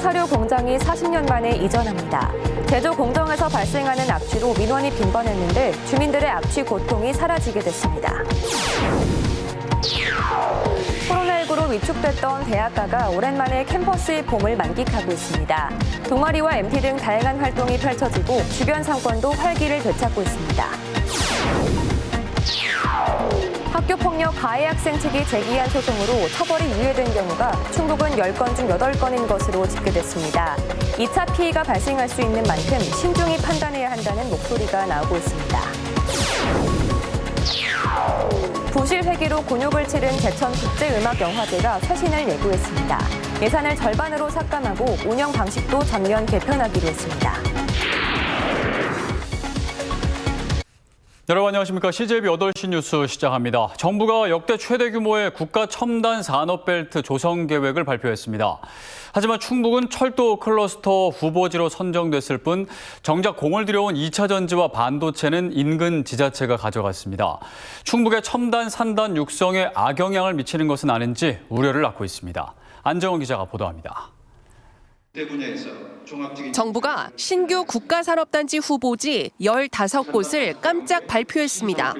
사료 공장이 40년 만에 이전합니다. 제조 공정에서 발생하는 악취로 민원이 빈번했는데 주민들의 악취 고통이 사라지게 됐습니다. 코로나19로 위축됐던 대학가가 오랜만에 캠퍼스의 봄을 만끽하고 있습니다. 동아리와 MT 등 다양한 활동이 펼쳐지고 주변 상권도 활기를 되찾고 있습니다. 학교폭력 가해 학생 측이 제기한 소송으로 처벌이 유예된 경우가 충북은 10건 중 8건인 것으로 집계됐습니다. 2차 피해가 발생할 수 있는 만큼 신중히 판단해야 한다는 목소리가 나오고 있습니다. 부실 회계로 곤욕을 치른 제천국제음악영화제가 쇄신을 예고했습니다. 예산을 절반으로 삭감하고 운영 방식도 전면 개편하기로 했습니다. 여러분 안녕하십니까. CJB 8시 뉴스 시작합니다. 정부가 역대 최대 규모의 국가 첨단 산업벨트 조성 계획을 발표했습니다. 하지만 충북은 철도 클러스터 후보지로 선정됐을 뿐 정작 공을 들여온 2차 전지와 반도체는 인근 지자체가 가져갔습니다. 충북의 첨단 산단 육성에 악영향을 미치는 것은 아닌지 우려를 낳고 있습니다. 안정원 기자가 보도합니다. 정부가 신규 국가산업단지 후보지 15곳을 깜짝 발표했습니다.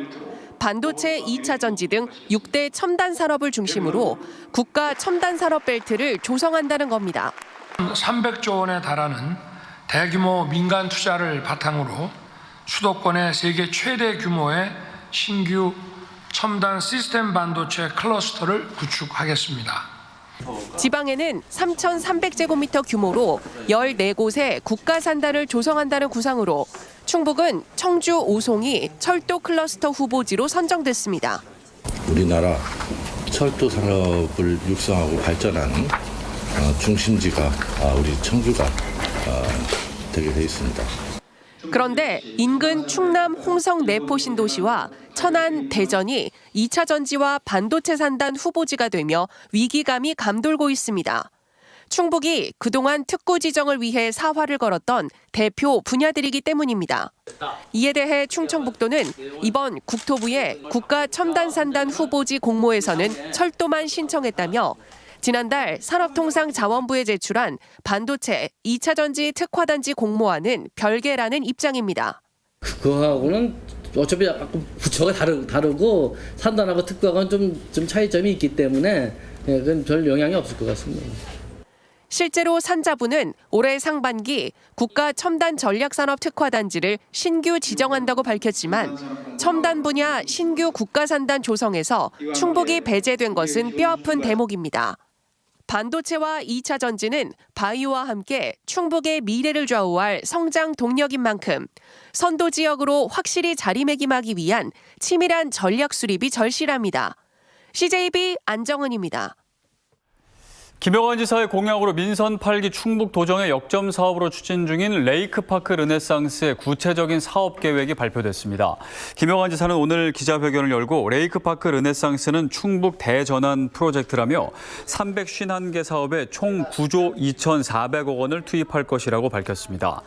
반도체 2차 전지 등 6대 첨단 산업을 중심으로 국가 첨단 산업 벨트를 조성한다는 겁니다. 300조 원에 달하는 대규모 민간 투자를 바탕으로 수도권의 세계 최대 규모의 신규 첨단 시스템 반도체 클러스터를 구축하겠습니다. 지방에는 3,300제곱미터 규모로 14곳의 국가산단을 조성한다는 구상으로 충북은 청주 오송이 철도 클러스터 후보지로 선정됐습니다. 우리나라 철도 산업을 육성하고 발전하는 중심지가 우리 청주가 되게 돼 있습니다. 그런데 인근 충남 홍성 내포 신도시와 천안 대전이 2차 전지와 반도체 산단 후보지가 되며 위기감이 감돌고 있습니다. 충북이 그동안 특구 지정을 위해 사활을 걸었던 대표 분야들이기 때문입니다. 이에 대해 충청북도는 이번 국토부의 국가 첨단 산단 후보지 공모에서는 철도만 신청했다며 지난달 산업통상자원부에 제출한 반도체 2차 전지 특화단지 공모와는 별개라는 입장입니다. 그거하고는 어차피 부처가 다르고 산단하고 특화하고는 좀 차이점이 있기 때문에 그건 별 영향이 없을 것 같습니다. 실제로 산자부는 올해 상반기 국가 첨단 전략산업 특화단지를 신규 지정한다고 밝혔지만 첨단 분야 신규 국가산단 조성에서 충북이 배제된 것은 뼈아픈 대목입니다. 반도체와 2차 전지는 바이오와 함께 충북의 미래를 좌우할 성장 동력인 만큼 선도 지역으로 확실히 자리매김하기 위한 치밀한 전략 수립이 절실합니다. CJB 안정은입니다. 김영환 지사의 공약으로 민선 8기 충북 도정의 역점 사업으로 추진 중인 레이크파크 르네상스의 구체적인 사업 계획이 발표됐습니다. 김영환 지사는 오늘 기자회견을 열고 레이크파크 르네상스는 충북 대전환 프로젝트라며 351개 사업에 총 9조 2,400억 원을 투입할 것이라고 밝혔습니다.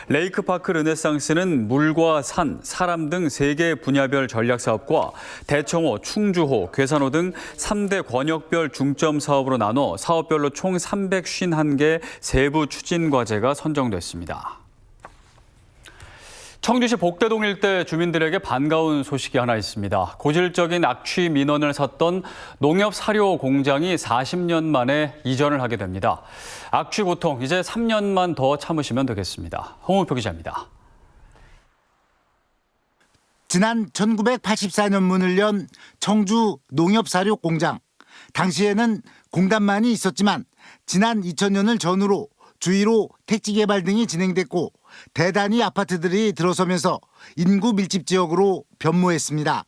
레이크파크 르네상스는 물과 산, 사람 등 3개 분야별 전략 사업과 대청호, 충주호, 괴산호 등 3대 권역별 중점 사업으로 나눠 사업별로 총 351개 세부 추진 과제가 선정됐습니다. 청주시 복대동 일대 주민들에게 반가운 소식이 하나 있습니다. 고질적인 악취 민원을 샀던 농협 사료 공장이 40년 만에 이전을 하게 됩니다. 악취 고통 이제 3년만 더 참으시면 되겠습니다. 홍우표 기자입니다. 지난 1984년 문을 연 청주 농협 사료 공장. 당시에는 공단만이 있었지만 지난 2000년을 전후로 주위로 택지 개발 등이 진행됐고 대단히 아파트들이 들어서면서 인구 밀집 지역으로 변모했습니다.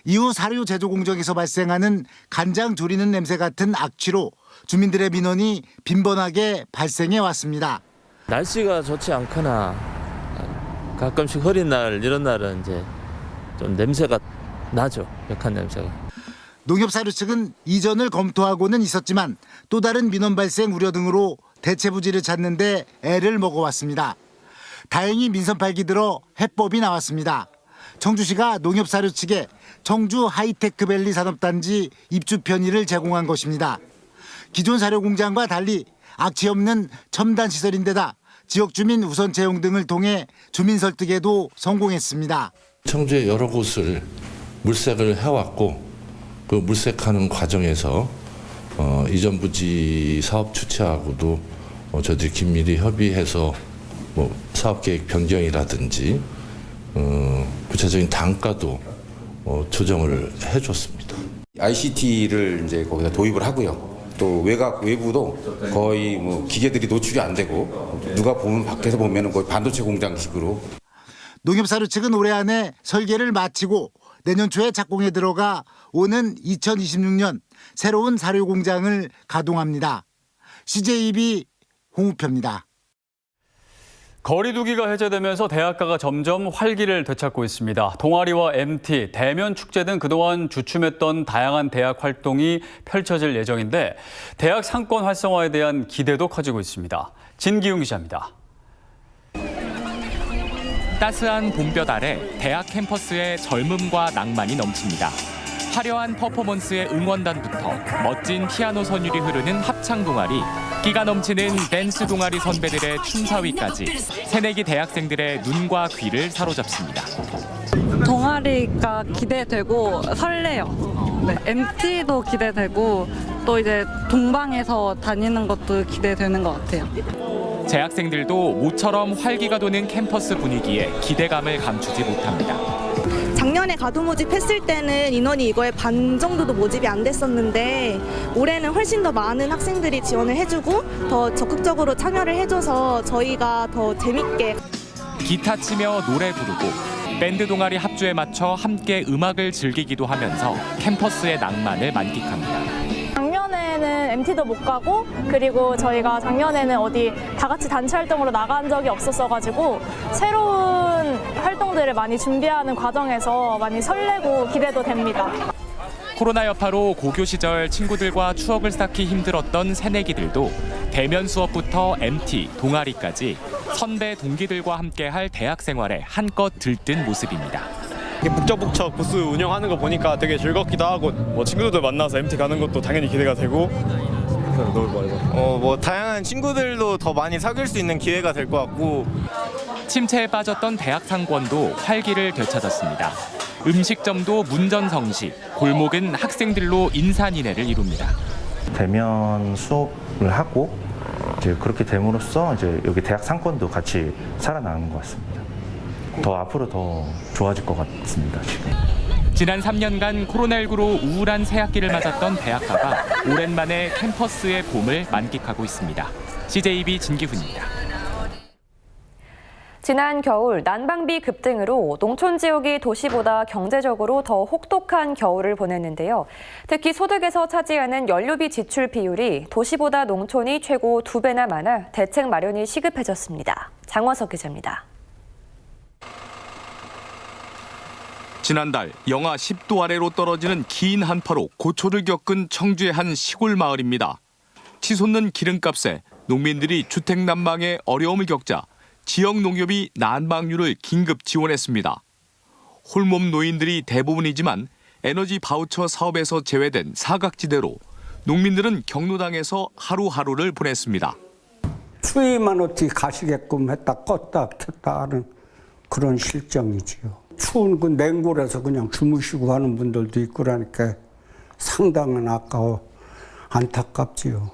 이후 사료 제조 공정에서 발생하는 간장 조리는 냄새 같은 악취로 주민들의 민원이 빈번하게 발생해 왔습니다. 날씨가 좋지 않거나 가끔씩 흐린 날 이런 날은 이제 좀 냄새가 나죠. 역한 냄새가. 농협사료 측은 이전을 검토하고는 있었지만 또 다른 민원 발생 우려 등으로 대체 부지를 찾는 데 애를 먹어왔습니다. 다행히 민선 8기 들어 해법이 나왔습니다. 청주시가 농협사료 측에 청주 하이테크밸리 산업단지 입주 편의를 제공한 것입니다. 기존 사료 공장과 달리 악취 없는 첨단 시설인데다 지역 주민 우선 채용 등을 통해 주민 설득에도 성공했습니다. 청주의 여러 곳을 물색을 해왔고 그 물색하는 과정에서 이전 부지 사업 주체하고도 저희들이 긴밀히 협의해서 뭐 사업 계획 변경이라든지 구체적인 단가도 조정을 해줬습니다. ICT를 이제 거기다 도입을 하고요. 또 외부도 거의 뭐 기계들이 노출이 안 되고 누가 보면 밖에서 보면은 거의 반도체 공장식으로. 농협사료 측은 올해 안에 설계를 마치고 내년 초에 착공에 들어가 오는 2026년 새로운 사료 공장을 가동합니다. CJB 홍우표입니다. 거리두기가 해제되면서 대학가가 점점 활기를 되찾고 있습니다. 동아리와 MT, 대면 축제 등 그동안 주춤했던 다양한 대학 활동이 펼쳐질 예정인데 대학 상권 활성화에 대한 기대도 커지고 있습니다. 진기웅 기자입니다. 따스한 봄볕 아래 대학 캠퍼스에 젊음과 낭만이 넘칩니다. 화려한 퍼포먼스의 응원단부터 멋진 피아노 선율이 흐르는 합창 동아리, 끼가 넘치는 댄스 동아리 선배들의 춤사위까지 새내기 대학생들의 눈과 귀를 사로잡습니다. 동아리가 기대되고 설레요. 네, MT도 기대되고 또 이제 동방에서 다니는 것도 기대되는 것 같아요. 재학생들도 모처럼 활기가 도는 캠퍼스 분위기에 기대감을 감추지 못합니다. 작년에 가도 모집했을 때는 인원이 이거의 반 정도도 모집이 안 됐었는데 올해는 훨씬 더 많은 학생들이 지원을 해주고 더 적극적으로 참여를 해줘서 저희가 더 재밌게 기타 치며 노래 부르고 밴드 동아리 합주에 맞춰 함께 음악을 즐기기도 하면서 캠퍼스의 낭만을 만끽합니다. 작년에는 MT도 못 가고 그리고 저희가 작년에는 어디 다 같이 단체 활동으로 나간 적이 없었어가지고 새로운 활동들을 많이 준비하는 과정에서 많이 설레고 기대도 됩니다. 코로나 여파로 고교 시절 친구들과 추억을 쌓기 힘들었던 새내기들도 대면 수업부터 MT, 동아리까지 선배 동기들과 함께할 대학 생활에 한껏 들뜬 모습입니다. 북적북적 부스 운영하는 거 보니까 되게 즐겁기도 하고 뭐 친구들도 만나서 MT 가는 것도 당연히 기대가 되고 뭐 다양한 친구들도 더 많이 사귈 수 있는 기회가 될 것 같고 침체에 빠졌던 대학 상권도 활기를 되찾았습니다. 음식점도 문전성시, 골목은 학생들로 인산인해를 이룹니다. 대면 수업을 하고 이제 그렇게 됨으로써 이제 여기 대학 상권도 같이 살아나는 것 같습니다. 더 앞으로 더 좋아질 것 같습니다. 지금. 지난 3년간 코로나19로 우울한 새학기를 맞았던 대학가가 오랜만에 캠퍼스의 봄을 만끽하고 있습니다. CJB 진기훈입니다. 지난 겨울 난방비 급등으로 농촌 지역이 도시보다 경제적으로 더 혹독한 겨울을 보냈는데요. 특히 소득에서 차지하는 연료비 지출 비율이 도시보다 농촌이 최고 2배나 많아 대책 마련이 시급해졌습니다. 장원석 기자입니다. 지난달 영하 10도 아래로 떨어지는 긴 한파로 고초를 겪은 청주의 한 시골 마을입니다. 치솟는 기름값에 농민들이 주택 난방에 어려움을 겪자 지역 농협이 난방료를 긴급 지원했습니다. 홀몸 노인들이 대부분이지만 에너지 바우처 사업에서 제외된 사각지대로 농민들은 경로당에서 하루하루를 보냈습니다. 추위만 어떻게 가시게끔 했다 껐다 켰다 하는 그런 실정이지요. 추운 그 냉골에서 그냥 주무시고 하는 분들도 있고 그러니까 상당한 아까워 안타깝지요.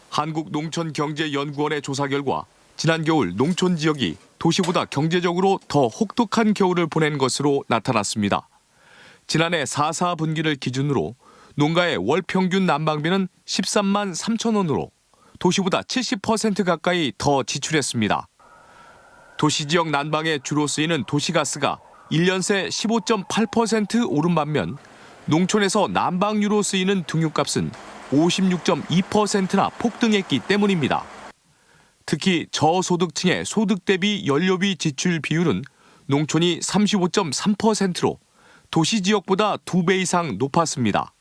한국농촌경제연구원의 조사 결과 지난 겨울 농촌 지역이 도시보다 경제적으로 더 혹독한 겨울을 보낸 것으로 나타났습니다. 지난해 4.4 분기를 기준으로 농가의 월 평균 난방비는 13만 3천 원으로 도시보다 70% 가까이 더 지출했습니다. 도시 지역 난방에 주로 쓰이는 도시가스가 1년 새 15.8% 오른 반면 농촌에서 난방유로 쓰이는 등유값은 56.2%나 폭등했기 때문입니다. 특히 저소득층의 소득 대비 연료비 지출 비율은 농촌이 35.3%로 도시 지역보다 2배 이상 높았습니다.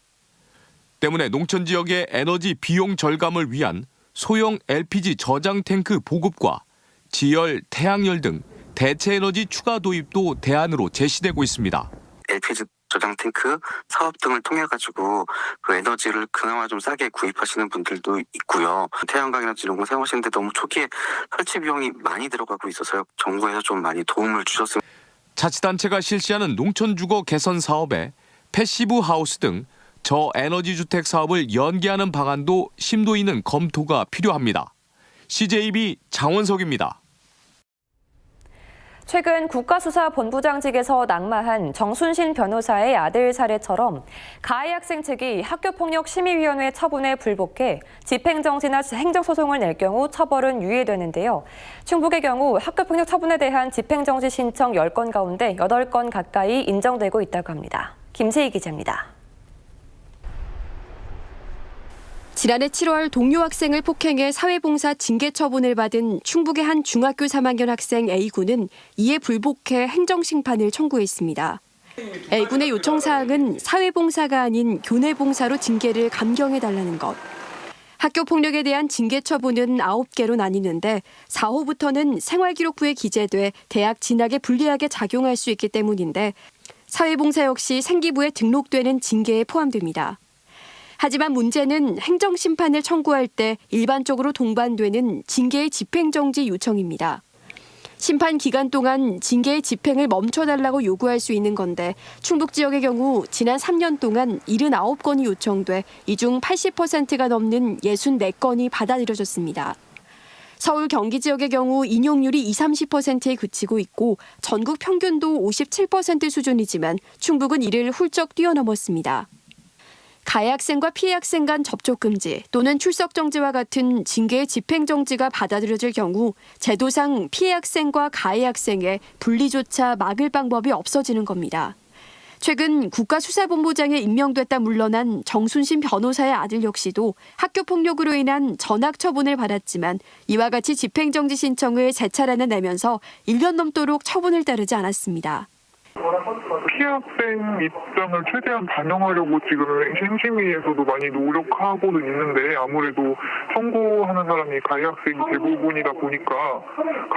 때문에 농촌 지역의 에너지 비용 절감을 위한 소형 LPG 저장 탱크 보급과 지열, 태양열 등 대체 에너지 추가 도입도 대안으로 제시되고 있습니다. LPG 저장 탱크 사업 등을 통해 가지고 그 에너지를 그나마 좀 싸게 구입하시는 분들도 있고요. 태양광이나 이런 거 사용하시는데 너무 초기에 설치 비용이 많이 들어가고 있어서요. 정부에서 좀 많이 도움을 주셨으면. 자치단체가 실시하는 농촌주거 개선 사업에 패시브 하우스 등 저에너지 주택 사업을 연계하는 방안도 심도 있는 검토가 필요합니다. CJB 장원석입니다. 최근 국가수사본부장직에서 낙마한 정순신 변호사의 아들 사례처럼 가해 학생 측이 학교폭력심의위원회 처분에 불복해 집행정지나 행정소송을 낼 경우 처벌은 유예되는데요. 충북의 경우 학교폭력 처분에 대한 집행정지 신청 10건 가운데 8건 가까이 인정되고 있다고 합니다. 김세희 기자입니다. 지난해 7월 동료 학생을 폭행해 사회봉사 징계 처분을 받은 충북의 한 중학교 3학년 학생 A군은 이에 불복해 행정심판을 청구했습니다. A군의 요청사항은 사회봉사가 아닌 교내봉사로 징계를 감경해달라는 것. 학교폭력에 대한 징계 처분은 9개로 나뉘는데 4호부터는 생활기록부에 기재돼 대학 진학에 불리하게 작용할 수 있기 때문인데 사회봉사 역시 생기부에 등록되는 징계에 포함됩니다. 하지만 문제는 행정심판을 청구할 때 일반적으로 동반되는 징계의 집행정지 요청입니다. 심판 기간 동안 징계의 집행을 멈춰달라고 요구할 수 있는 건데 충북 지역의 경우 지난 3년 동안 79건이 요청돼 이 중 80%가 넘는 64건이 받아들여졌습니다. 서울 경기 지역의 경우 인용률이 20-30%에 그치고 있고 전국 평균도 57% 수준이지만 충북은 이를 훌쩍 뛰어넘었습니다. 가해 학생과 피해 학생 간 접촉 금지 또는 출석 정지와 같은 징계의 집행 정지가 받아들여질 경우 제도상 피해 학생과 가해 학생의 분리조차 막을 방법이 없어지는 겁니다. 최근 국가수사본부장에 임명됐다 물러난 정순신 변호사의 아들 역시도 학교폭력으로 인한 전학 처분을 받았지만 이와 같이 집행정지 신청을 재차례나 내면서 1년 넘도록 처분을 따르지 않았습니다. 피해 학생 입장을 최대한 반영하려고 지금 행심위에서도 많이 노력하고는 있는데 아무래도 선고하는 사람이 가해 학생이 대부분이다 보니까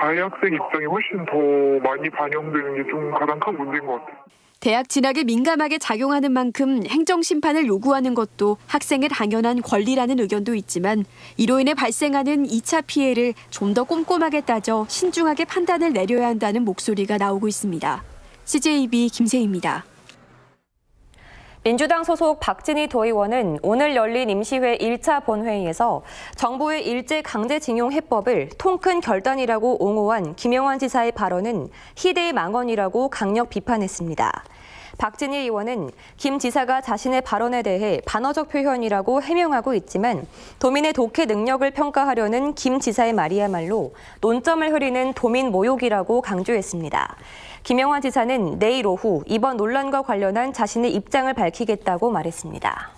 가해 학생 입장이 훨씬 더 많이 반영되는 게 좀 가장 큰 문제인 것 같아요. 대학 진학에 민감하게 작용하는 만큼 행정심판을 요구하는 것도 학생의 당연한 권리라는 의견도 있지만 이로 인해 발생하는 2차 피해를 좀 더 꼼꼼하게 따져 신중하게 판단을 내려야 한다는 목소리가 나오고 있습니다. CJB 김세희입니다. 민주당 소속 박진희 도의원은 오늘 열린 임시회 1차 본회의에서 정부의 일제 강제징용 해법을 통큰 결단이라고 옹호한 김영환 지사의 발언은 희대의 망언이라고 강력 비판했습니다. 박진희 의원은 김 지사가 자신의 발언에 대해 반어적 표현이라고 해명하고 있지만 도민의 독해 능력을 평가하려는 김 지사의 말이야말로 논점을 흐리는 도민 모욕이라고 강조했습니다. 김영환 지사는 내일 오후 이번 논란과 관련한 자신의 입장을 밝히겠다고 말했습니다.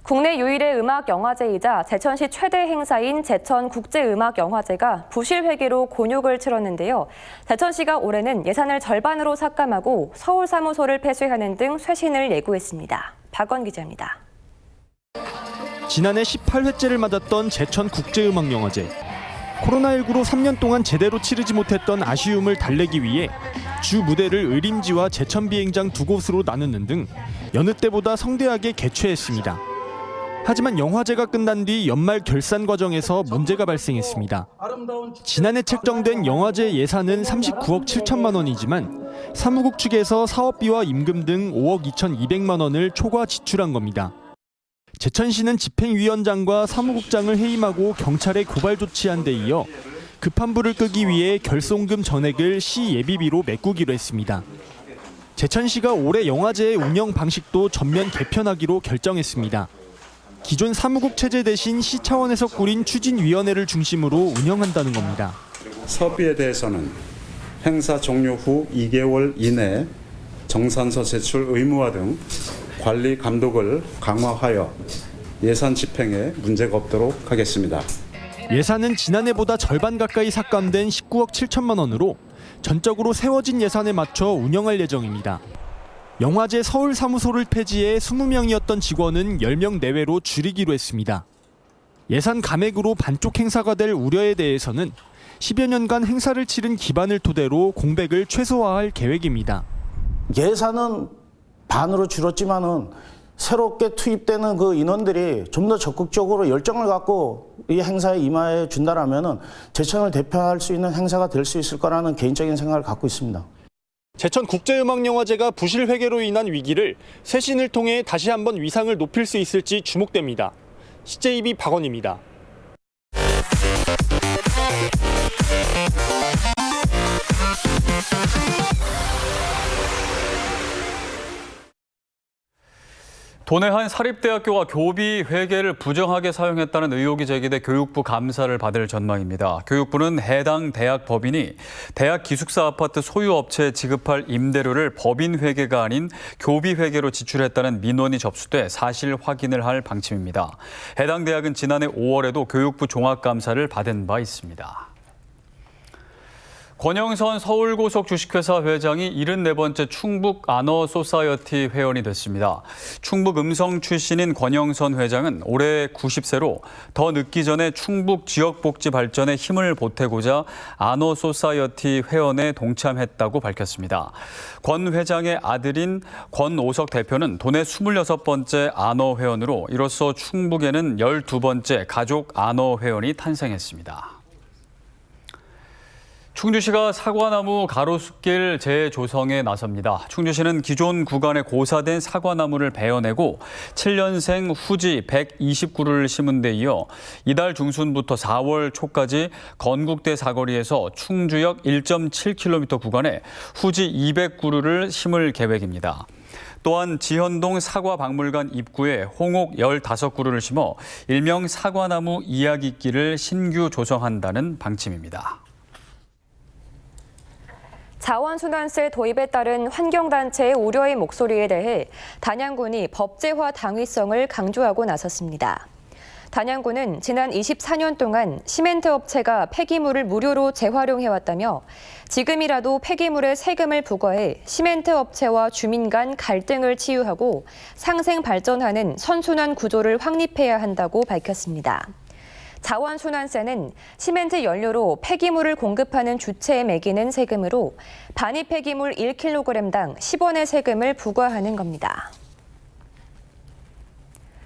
국내 유일의 음악영화제이자 제천시 최대 행사인 제천국제음악영화제가 부실회계로 곤욕을 치렀는데요. 제천시가 올해는 예산을 절반으로 삭감하고 서울 사무소를 폐쇄하는 등 쇄신을 예고했습니다. 박원 기자입니다. 지난해 18회째를 맞았던 제천국제음악영화제. 코로나19로 3년 동안 제대로 치르지 못했던 아쉬움을 달래기 위해 주 무대를 의림지와 제천비행장 두 곳으로 나누는 등 여느 때보다 성대하게 개최했습니다. 하지만 영화제가 끝난 뒤 연말 결산 과정에서 문제가 발생했습니다. 지난해 책정된 영화제 예산은 39억 7천만 원이지만 사무국 측에서 사업비와 임금 등 5억 2,200만 원을 초과 지출한 겁니다. 제천시는 집행위원장과 사무국장을 해임하고 경찰에 고발 조치한 데 이어 급한 불을 끄기 위해 결손금 전액을 시 예비비로 메꾸기로 했습니다. 제천시가 올해 영화제의 운영 방식도 전면 개편하기로 결정했습니다. 기존 사무국 체제 대신 시 차원에서 꾸린 추진위원회를 중심으로 운영한다는 겁니다. 사업비에 대해서는 행사 종료 후 2개월 이내 정산서 제출 의무화 등 관리 감독을 강화하여 예산 집행에 문제가 없도록 하겠습니다. 예산은 지난해보다 절반 가까이 삭감된 19억 7천만 원으로 전적으로 세워진 예산에 맞춰 운영할 예정입니다. 영화제 서울 사무소를 폐지해 20명이었던 직원은 10명 내외로 줄이기로 했습니다. 예산 감액으로 반쪽 행사가 될 우려에 대해서는 10여 년간 행사를 치른 기반을 토대로 공백을 최소화할 계획입니다. 예산은 반으로 줄었지만은 새롭게 투입되는 그 인원들이 좀 더 적극적으로 열정을 갖고 이 행사에 임하여 준다라면은 제천을 대표할 수 있는 행사가 될 수 있을 거라는 개인적인 생각을 갖고 있습니다. 제천 국제음악영화제가 부실 회계로 인한 위기를 쇄신을 통해 다시 한번 위상을 높일 수 있을지 주목됩니다. CJB 박원입니다. 도내 한 사립대학교가 교비 회계를 부정하게 사용했다는 의혹이 제기돼 교육부 감사를 받을 전망입니다. 교육부는 해당 대학 법인이 대학 기숙사 아파트 소유업체에 지급할 임대료를 법인 회계가 아닌 교비 회계로 지출했다는 민원이 접수돼 사실 확인을 할 방침입니다. 해당 대학은 지난해 5월에도 교육부 종합감사를 받은 바 있습니다. 권영선 서울고속 주식회사 회장이 74번째 충북 아너소사이어티 회원이 됐습니다. 충북 음성 출신인 권영선 회장은 올해 90세로 더 늦기 전에 충북 지역복지 발전에 힘을 보태고자 아너소사이어티 회원에 동참했다고 밝혔습니다. 권 회장의 아들인 권오석 대표는 도내 26번째 아너 회원으로 이로써 충북에는 12번째 가족 아너 회원이 탄생했습니다. 충주시가 사과나무 가로수길 재조성에 나섭니다. 충주시는 기존 구간에 고사된 사과나무를 베어내고 7년생 후지 129그루를 심은 데 이어 이달 중순부터 4월 초까지 건국대 사거리에서 충주역 1.7km 구간에 후지 200그루를 심을 계획입니다. 또한 지현동 사과박물관 입구에 홍옥 15그루를 심어 일명 사과나무 이야기길을 신규 조성한다는 방침입니다. 자원순환세 도입에 따른 환경단체의 우려의 목소리에 대해 단양군이 법제화 당위성을 강조하고 나섰습니다. 단양군은 지난 24년 동안 시멘트 업체가 폐기물을 무료로 재활용해왔다며 지금이라도 폐기물에 세금을 부과해 시멘트 업체와 주민 간 갈등을 치유하고 상생 발전하는 선순환 구조를 확립해야 한다고 밝혔습니다. 자원순환세는 시멘트 연료로 폐기물을 공급하는 주체에 매기는 세금으로 반입 폐기물 1kg당 10원의 세금을 부과하는 겁니다.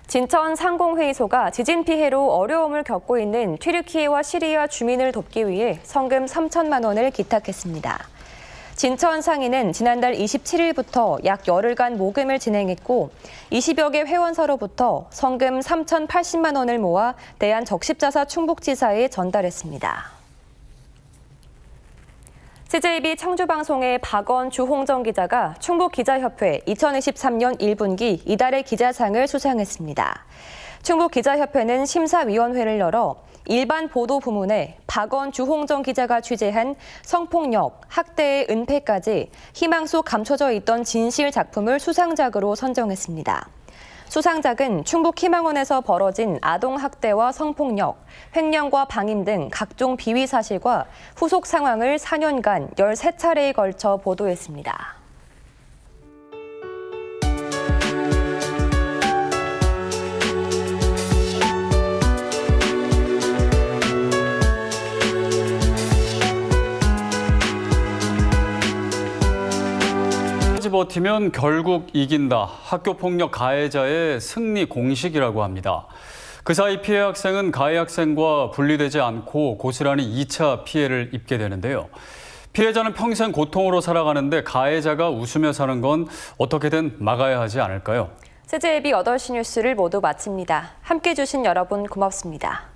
진천 상공회의소가 지진 피해로 어려움을 겪고 있는 튀르키예와 시리아 주민을 돕기 위해 성금 3천만 원을 기탁했습니다. 진천 상인은 지난달 27일부터 약 열흘간 모금을 진행했고 20여 개 회원사로부터 성금 3,080만 원을 모아 대한적십자사 충북지사에 전달했습니다. CJB 청주방송의 박원 주홍정 기자가 충북기자협회 2023년 1분기 이달의 기자상을 수상했습니다. 충북기자협회는 심사위원회를 열어 일반 보도 부문에 박원 주홍정 기자가 취재한 성폭력, 학대의 은폐까지 희망 속 감춰져 있던 진실 작품을 수상작으로 선정했습니다. 수상작은 충북희망원에서 벌어진 아동학대와 성폭력, 횡령과 방임 등 각종 비위 사실과 후속 상황을 4년간 13차례에 걸쳐 보도했습니다. 버티면 결국 이긴다. 학교폭력 가해자의 승리 공식이라고 합니다. 그 사이 피해 학생은 가해 학생과 분리되지 않고 고스란히 2차 피해를 입게 되는데요. 피해자는 평생 고통으로 살아가는데 가해자가 웃으며 사는 건 어떻게든 막아야 하지 않을까요? CJB 8시 뉴스를 모두 마칩니다. 함께해 주신 여러분 고맙습니다.